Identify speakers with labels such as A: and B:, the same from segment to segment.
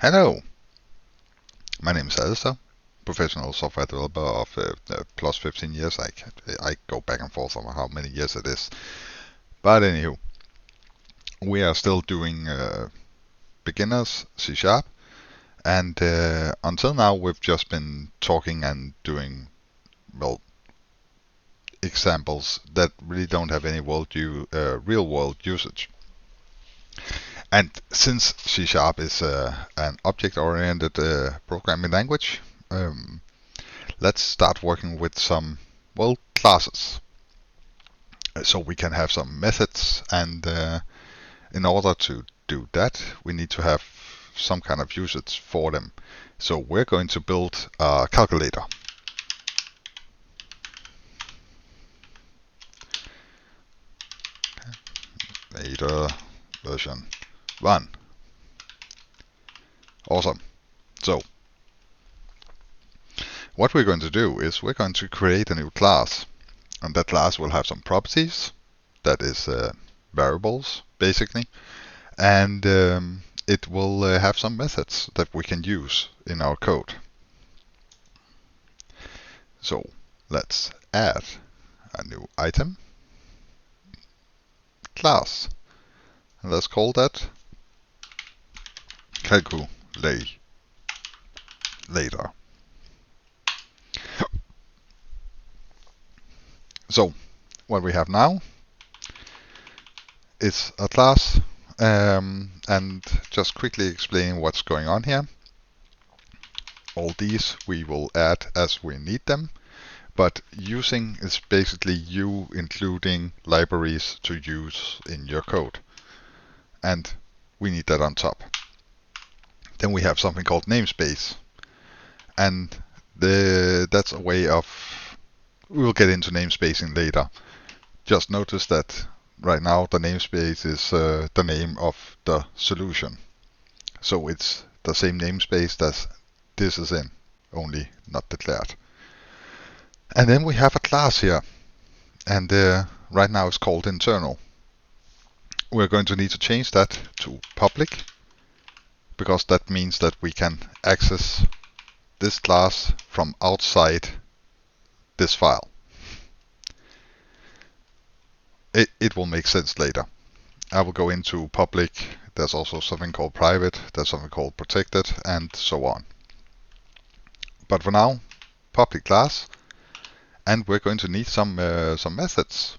A: Hello, my name is Alistair, professional software developer of plus 15 years. I go back and forth on how many years it is. But anywho, we are still doing beginners C Sharp, and until now we've just been talking and doing, well, examples that really don't have any real world usage. And since C Sharp is an object-oriented programming language, let's start working with some, well, classes. So we can have some methods, and in order to do that, we need to have some kind of usage for them. So we're going to build a calculator. Later version 1. Awesome. So what we're going to do is we're going to create a new class, and that class will have some properties, that is variables basically, and it will have some methods that we can use in our code. So let's add a new item class, and let's call that calculator. So what we have now is a class, and just quickly explain what's going on here. All these we will add as we need them, but using is basically you including libraries to use in your code, and we need that on top. Then we have something called namespace, and that's a way of, we will get into namespacing later. Just notice that right now the namespace is the name of the solution, so it's the same namespace that this is in, only not declared. And then we have a class here, and right now it's called internal. We're going to need to change that to public, because that means that we can access this class from outside this file. It will make sense later. I will go into public. There's also something called private, there's something called protected, and so on. But for now, public class, and we're going to need some methods.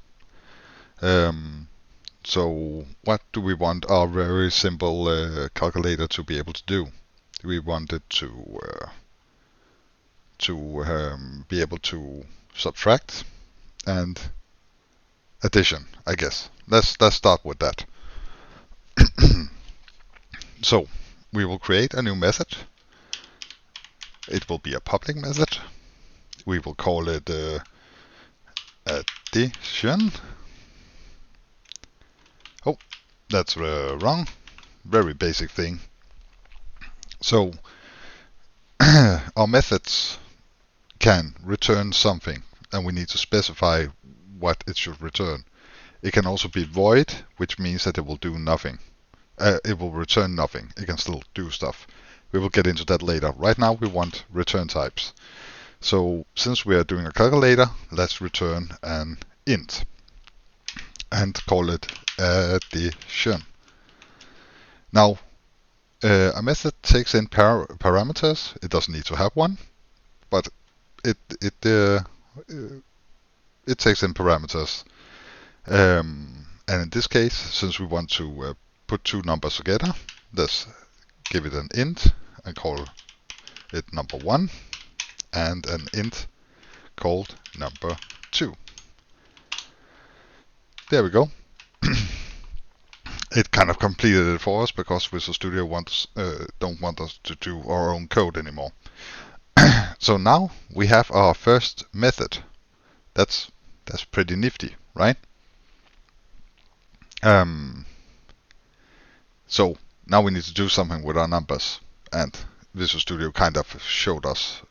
A: So what do we want our very simple calculator to be able to do? We want it to be able to subtract and addition, I guess. Let's start with that. So we will create a new method. It will be a public method. We will call it addition. Oh, that's wrong. Very basic thing. So our methods can return something, and we need to specify what it should return. It can also be void, which means that it will do nothing. It will return nothing. It can still do stuff. We will get into that later. Right now we want return types. So since we are doing a calculator, let's return an int and call it addition. Now a method takes in parameters. It doesn't need to have one, but it takes in parameters. And in this case, since we want to put two numbers together, let's give it an int and call it number 1, and an int called number 2. There we go. It kind of completed it for us, because Visual Studio don't want us to do our own code anymore. So now we have our first method. That's pretty nifty, right? So now we need to do something with our numbers, and Visual Studio kind of showed us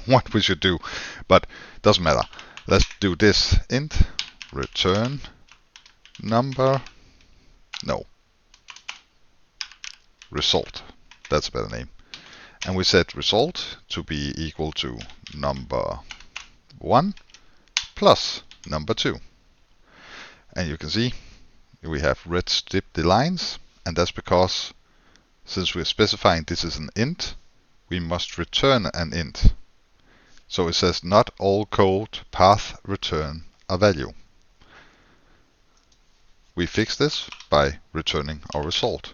A: what we should do, but doesn't matter. Let's do this. Int return number, no, result. That's a better name. And we set result to be equal to number 1 plus number 2. And you can see we have red striped lines, and that's because since we're specifying this is an int, we must return an int. So it says not all code path return a value. We fix this by returning our result,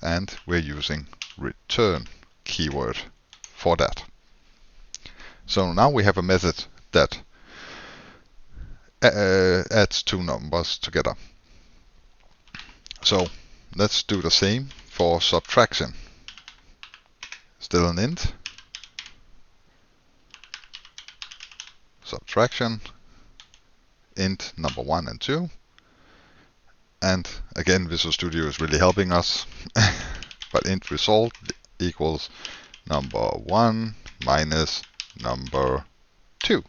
A: and we're using return keyword for that. So now we have a method that adds two numbers together. So let's do the same for subtraction. Still an int. Subtraction. Int number 1 and 2. And again, Visual Studio is really helping us. But int result equals number 1 minus number 2.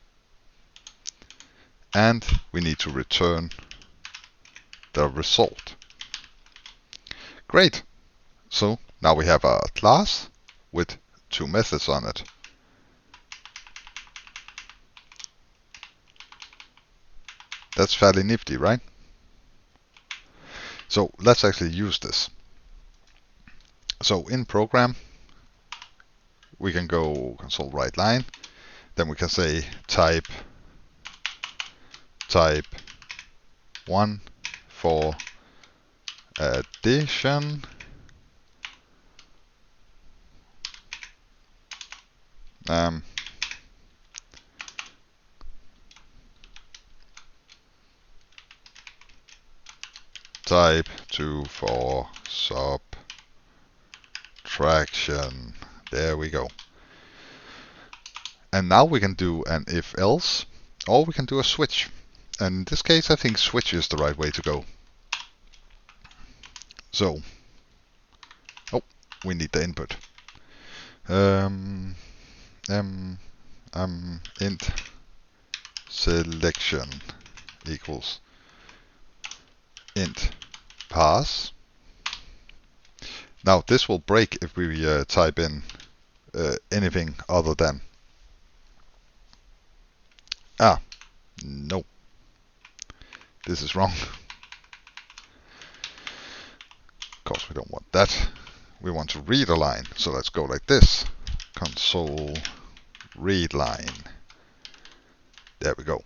A: And we need to return the result. Great. So now we have a class with two methods on it. That's fairly nifty, right? So let's actually use this. So in program, we can go console write line. Then we can say type 1 for addition. Type 2 for subtraction. There we go. And now we can do an if else, or we can do a switch. And in this case, I think switch is the right way to go. So, we need the input. Int selection equals int pass. Now this will break if we type in anything other than. No. This is wrong. Of course we don't want that. We want to read a line. So let's go like this. Console read line. There we go.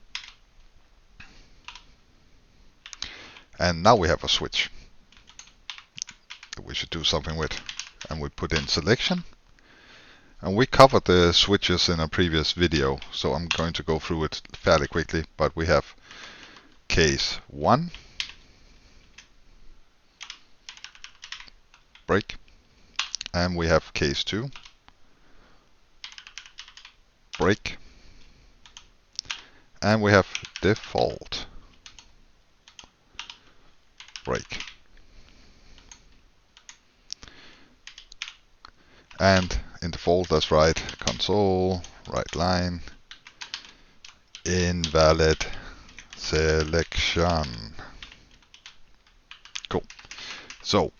A: And now we have a switch that we should do something with. And we put in selection. And we covered the switches in a previous video, so I'm going to go through it fairly quickly. But we have case 1, break, and we have case 2, break, and we have default, break. And in default, that's right, console, write line, invalid selection. Cool. So,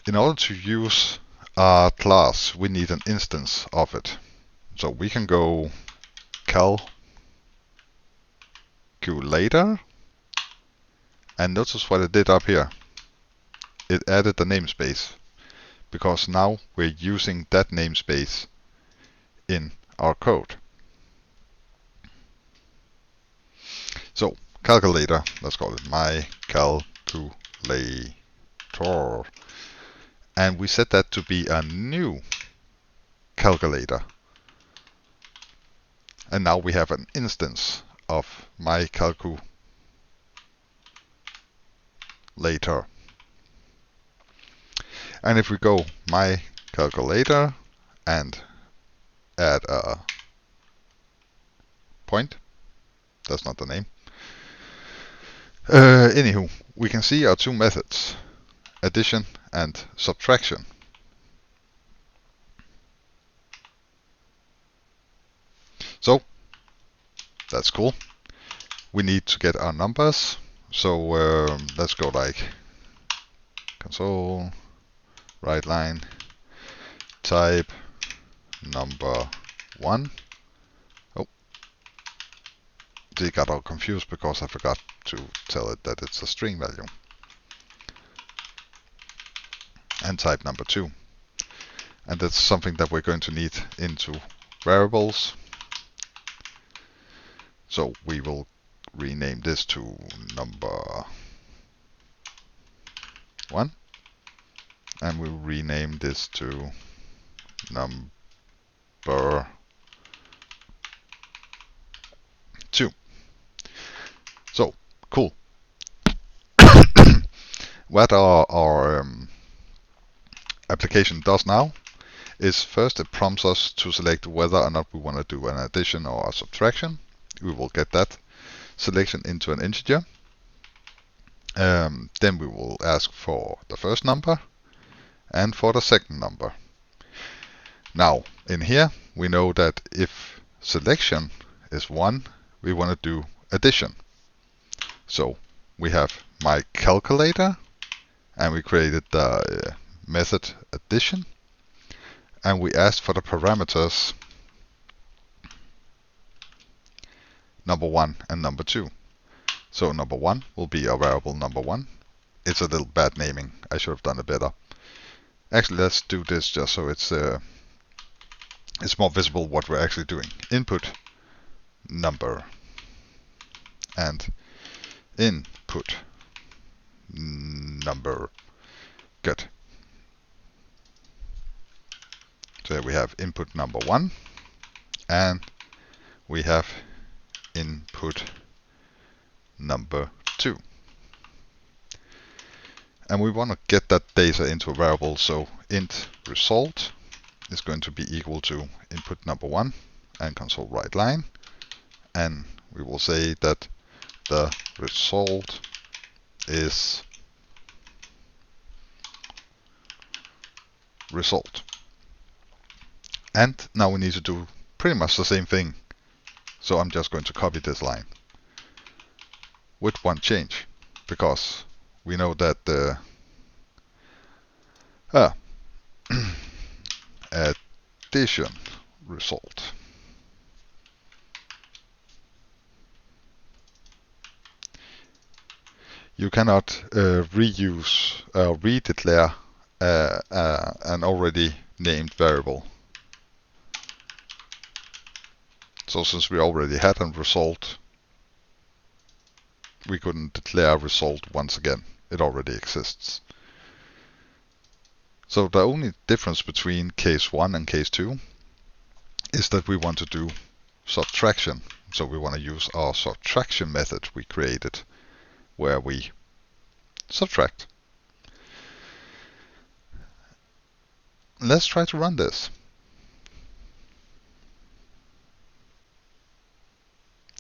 A: in order to use a class, we need an instance of it. So we can go calculator, and notice what it did up here. It added the namespace, because now we're using that namespace in our code. So calculator, let's call it my calculator. And we set that to be a new calculator. And now we have an instance of my calculator. And if we go my calculator and add a point, that's not the name. Anywho, we can see our two methods, addition and subtraction. So that's cool. We need to get our numbers. So let's go like console right line, type number 1. Oh, they got all confused because I forgot to tell it that it's a string value. And type number 2. And that's something that we're going to need into variables. So we will rename this to number 1. And we'll rename this to number 2. So, cool. What our application does now is first it prompts us to select whether or not we want to do an addition or a subtraction. We will get that selection into an integer. Then we will ask for the first number and for the second number. Now, in here, we know that if selection is 1, we want to do addition. So we have my calculator, and we created the method addition, and we asked for the parameters number 1 and number 2. So number 1 will be our variable number 1. It's a little bad naming. I should have done it better. Actually, let's do this just so it's more visible what we're actually doing. Input number and input number. Good. So we have input number 1 and we have input number 2. And we want to get that data into a variable, so int result is going to be equal to input number 1 and console write line, and we will say that the result is result. And now we need to do pretty much the same thing, so I'm just going to copy this line with one change, because we know that the addition result you cannot reuse or redeclare an already named variable. So since we already had a result, we couldn't declare a result once again. It already exists. So the only difference between case 1 and case 2 is that we want to do subtraction. So we want to use our subtraction method we created, where we subtract. Let's try to run this.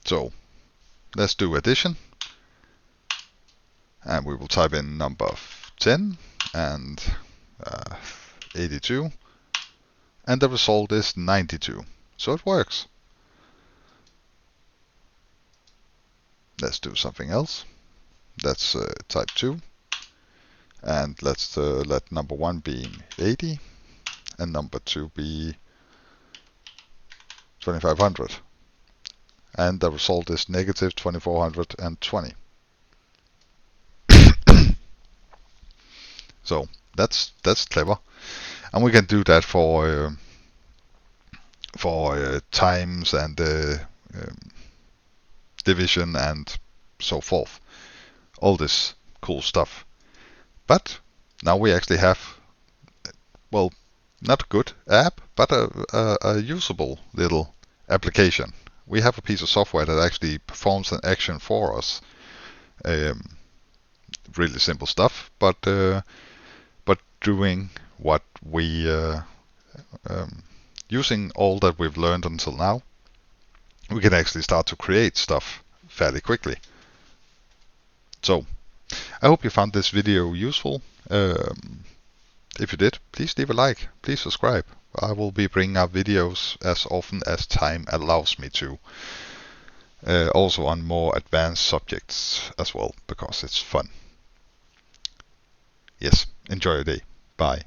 A: So let's do addition, and we will type in number 10 and 82, and the result is 92. So it works. Let's do something else. Let's type 2, and let's let number 1 be 80 and number 2 be 2500, and the result is negative 2420. So that's clever, and we can do that for times and division and so forth. All this cool stuff. But now we actually have, well, not a good app, but a usable little application. We have a piece of software that actually performs an action for us. Really simple stuff, but doing what we using all that we've learned until now, we can actually start to create stuff fairly quickly. So I hope you found this video useful. If you did, please leave a like, please subscribe. I will be bringing out videos as often as time allows me to. Also on more advanced subjects as well, because it's fun. Yes, enjoy your day. Bye.